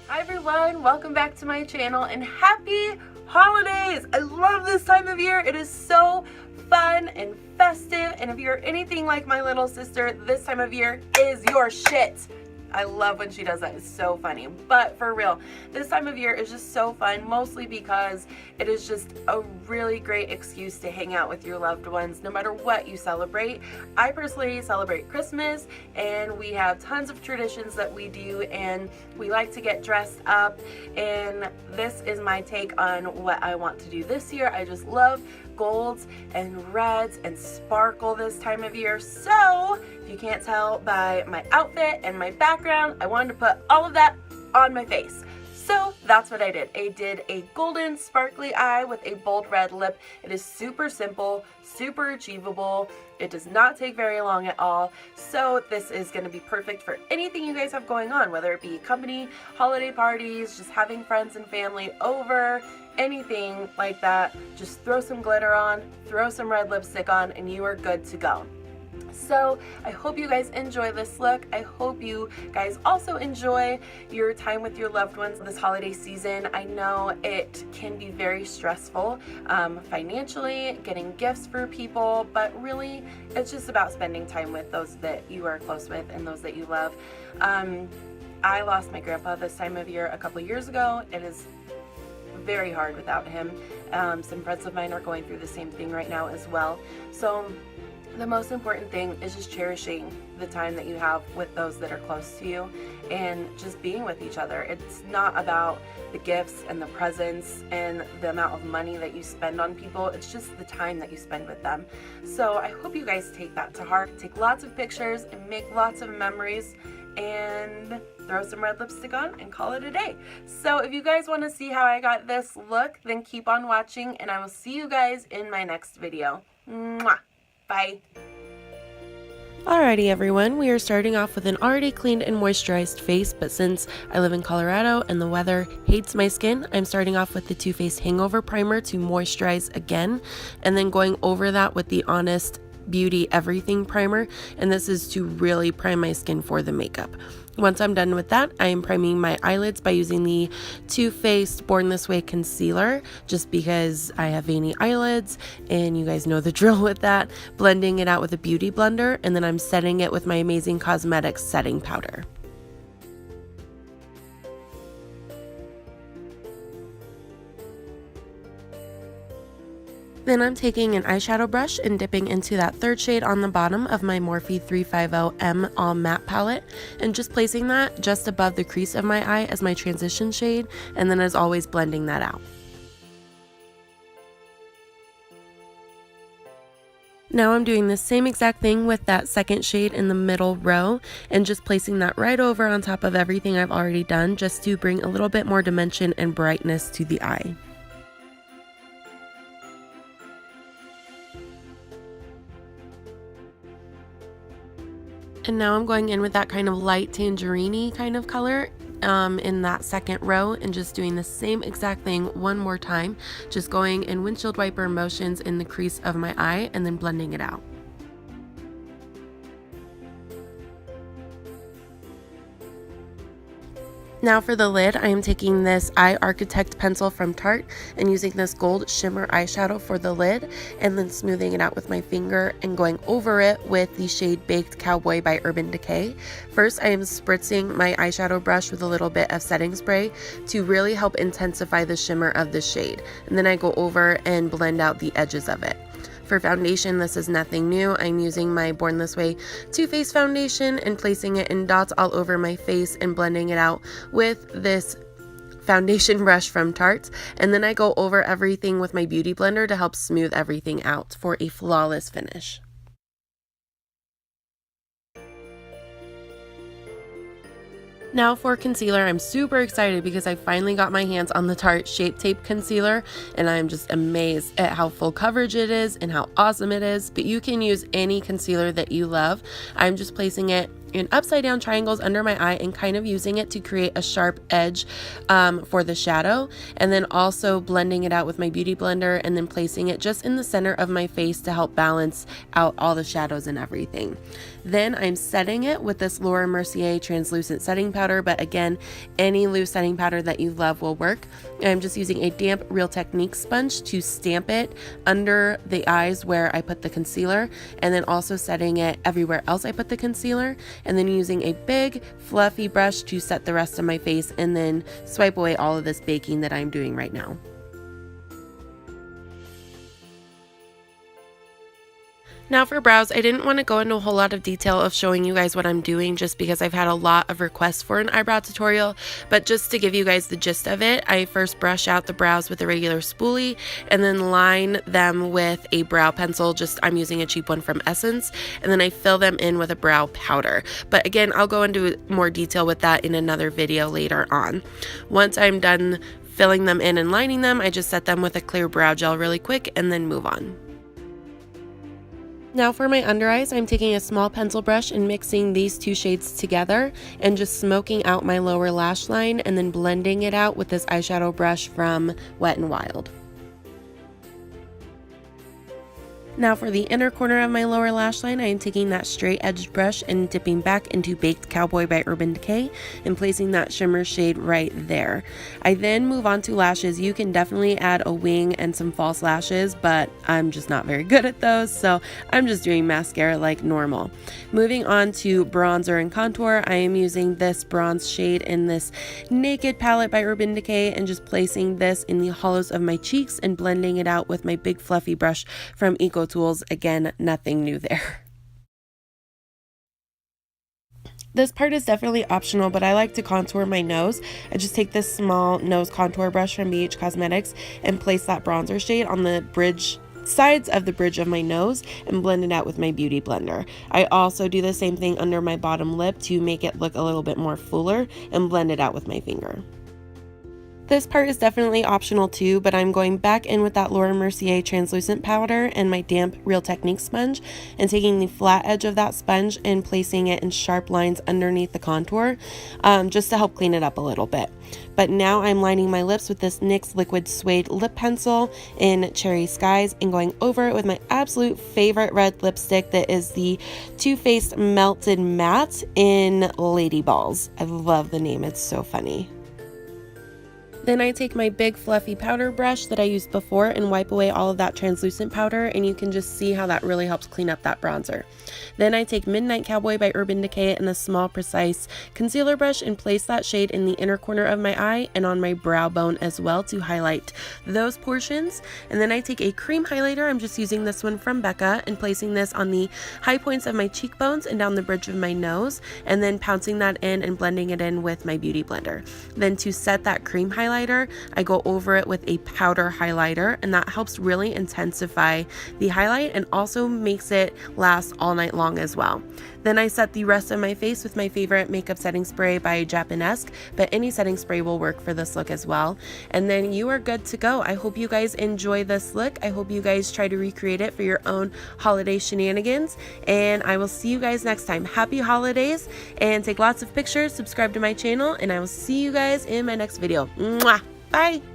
Hi everyone, welcome back to my channel and happy holidays! I love this time of year. It is so fun and festive, and if you're anything like my little sister, this time of year is your shit. I love when she does that. It's so funny. But for real, this time of year is just so fun, mostly because it is just a really great excuse to hang out with your loved ones, no matter what you celebrate. I personally celebrate Christmas, and we have tons of traditions that we do, and we like to get dressed up, and this is my take on what I want to do this year. I just love golds and reds and sparkle this time of year. So if you can't tell by my outfit and my background, I wanted to put all of that on my face. So that's what I did. I did a golden sparkly eye with a bold red lip. It is super simple, super achievable. It does not take very long at all. So this is going to be perfect for anything you guys have going on, whether it be company, holiday parties, just having friends and family over, anything like that. Just throw some glitter on, throw some red lipstick on, and you are good to go. So I hope you guys enjoy this look. I hope you guys also enjoy your time with your loved ones this holiday season. I know it can be very stressful financially, getting gifts for people, but really it's just about spending time with those that you are close with and those that you love. I lost my grandpa this time of year a couple years ago. It is very hard without him. Some friends of mine are going through the same thing right now as well. So the most important thing is just cherishing the time that you have with those that are close to you and just being with each other. It's not about the gifts and the presents and the amount of money that you spend on people. It's just the time that you spend with them. So I hope you guys take that to heart. Take lots of pictures and make lots of memories, and throw some red lipstick on and call it a day. So if you guys want to see how I got this look, then keep on watching, and I will see you guys in my next video. Mwah! Bye. Alrighty everyone, we are starting off with an already cleaned and moisturized face, but since I live in Colorado and the weather hates my skin, I'm starting off with the Faced Hangover Primer to moisturize again, and then going over that with the Honest Beauty Everything Primer, and this is to really prime my skin for the makeup. Once I'm done with that, I am priming my eyelids by using the Too Faced Born This Way Concealer, just because I have veiny eyelids, and you guys know the drill with that. Blending it out with a beauty blender, and then I'm setting it with my Amazing Cosmetics setting powder. Then I'm taking an eyeshadow brush and dipping into that third shade on the bottom of my Morphe 350M All Matte palette, and just placing that just above the crease of my eye as my transition shade, and then as always blending that out. Now I'm doing the same exact thing with that second shade in the middle row, and just placing that right over on top of everything I've already done, just to bring a little bit more dimension and brightness to the eye. And now I'm going in with that kind of light tangerine-y kind of color in that second row, and just doing the same exact thing one more time, just going in windshield wiper motions in the crease of my eye and then blending it out. Now for the lid, I am taking this Eye Architect pencil from Tarte and using this gold shimmer eyeshadow for the lid, and then smoothing it out with my finger and going over it with the shade Baked Cowboy by Urban Decay. First, I am spritzing my eyeshadow brush with a little bit of setting spray to really help intensify the shimmer of the shade, and then I go over and blend out the edges of it. For foundation, this is nothing new. I'm using my Born This Way Too Faced foundation and placing it in dots all over my face and blending it out with this foundation brush from Tarte. And then I go over everything with my beauty blender to help smooth everything out for a flawless finish. Now for concealer, I'm super excited because I finally got my hands on the Tarte Shape Tape Concealer, and I'm just amazed at how full coverage it is and how awesome it is. But you can use any concealer that you love. I'm just placing it in upside down triangles under my eye and kind of using it to create a sharp edge for the shadow, and then also blending it out with my beauty blender and then placing it just in the center of my face to help balance out all the shadows and everything. Then I'm setting it with this Laura Mercier translucent setting powder, but again, any loose setting powder that you love will work. I'm just using a damp Real Techniques sponge to stamp it under the eyes where I put the concealer, and then also setting it everywhere else I put the concealer, and then using a big fluffy brush to set the rest of my face and then swipe away all of this baking that I'm doing right now. Now for brows, I didn't want to go into a whole lot of detail of showing you guys what I'm doing just because I've had a lot of requests for an eyebrow tutorial, but just to give you guys the gist of it, I first brush out the brows with a regular spoolie and then line them with a brow pencil. I'm using a cheap one from Essence, and then I fill them in with a brow powder. But again, I'll go into more detail with that in another video later on. Once I'm done filling them in and lining them, I just set them with a clear brow gel really quick and then move on. Now for my under eyes, I'm taking a small pencil brush and mixing these two shades together and just smoking out my lower lash line and then blending it out with this eyeshadow brush from Wet n Wild. Now for the inner corner of my lower lash line, I am taking that straight edged brush and dipping back into Baked Cowboy by Urban Decay and placing that shimmer shade right there. I then move on to lashes. You can definitely add a wing and some false lashes, but I'm just not very good at those, so I'm just doing mascara like normal. Moving on to bronzer and contour, I am using this bronze shade in this Naked palette by Urban Decay and just placing this in the hollows of my cheeks and blending it out with my big fluffy brush from Eco Tools. Again, nothing new there. This part is definitely optional, but I like to contour my nose. I just take this small nose contour brush from BH Cosmetics and place that bronzer shade on the sides of the bridge of my nose and blend it out with my beauty blender. I also do the same thing under my bottom lip to make it look a little bit more fuller and blend it out with my finger. This part is definitely optional too, but I'm going back in with that Laura Mercier translucent powder and my damp Real Techniques sponge and taking the flat edge of that sponge and placing it in sharp lines underneath the contour, just to help clean it up a little bit. But now I'm lining my lips with this NYX Liquid Suede lip pencil in Cherry Skies and going over it with my absolute favorite red lipstick that is the Too Faced Melted Matte in Lady Balls. I love the name, it's so funny. Then I take my big fluffy powder brush that I used before and wipe away all of that translucent powder, and you can just see how that really helps clean up that bronzer. Then I take Midnight Cowboy by Urban Decay and a small precise concealer brush and place that shade in the inner corner of my eye and on my brow bone as well to highlight those portions. And then I take a cream highlighter, I'm just using this one from Becca, and placing this on the high points of my cheekbones and down the bridge of my nose, and then pouncing that in and blending it in with my beauty blender. Then to set that cream highlighter, I go over it with a powder highlighter, and that helps really intensify the highlight and also makes it last all night long as well. Then I set the rest of my face with my favorite makeup setting spray by Japonesque, but any setting spray will work for this look as well. And then you are good to go. I hope you guys enjoy this look. I hope you guys try to recreate it for your own holiday shenanigans, and I will see you guys next time. Happy holidays, and take lots of pictures, subscribe to my channel, and I will see you guys in my next video. Mwah! Bye!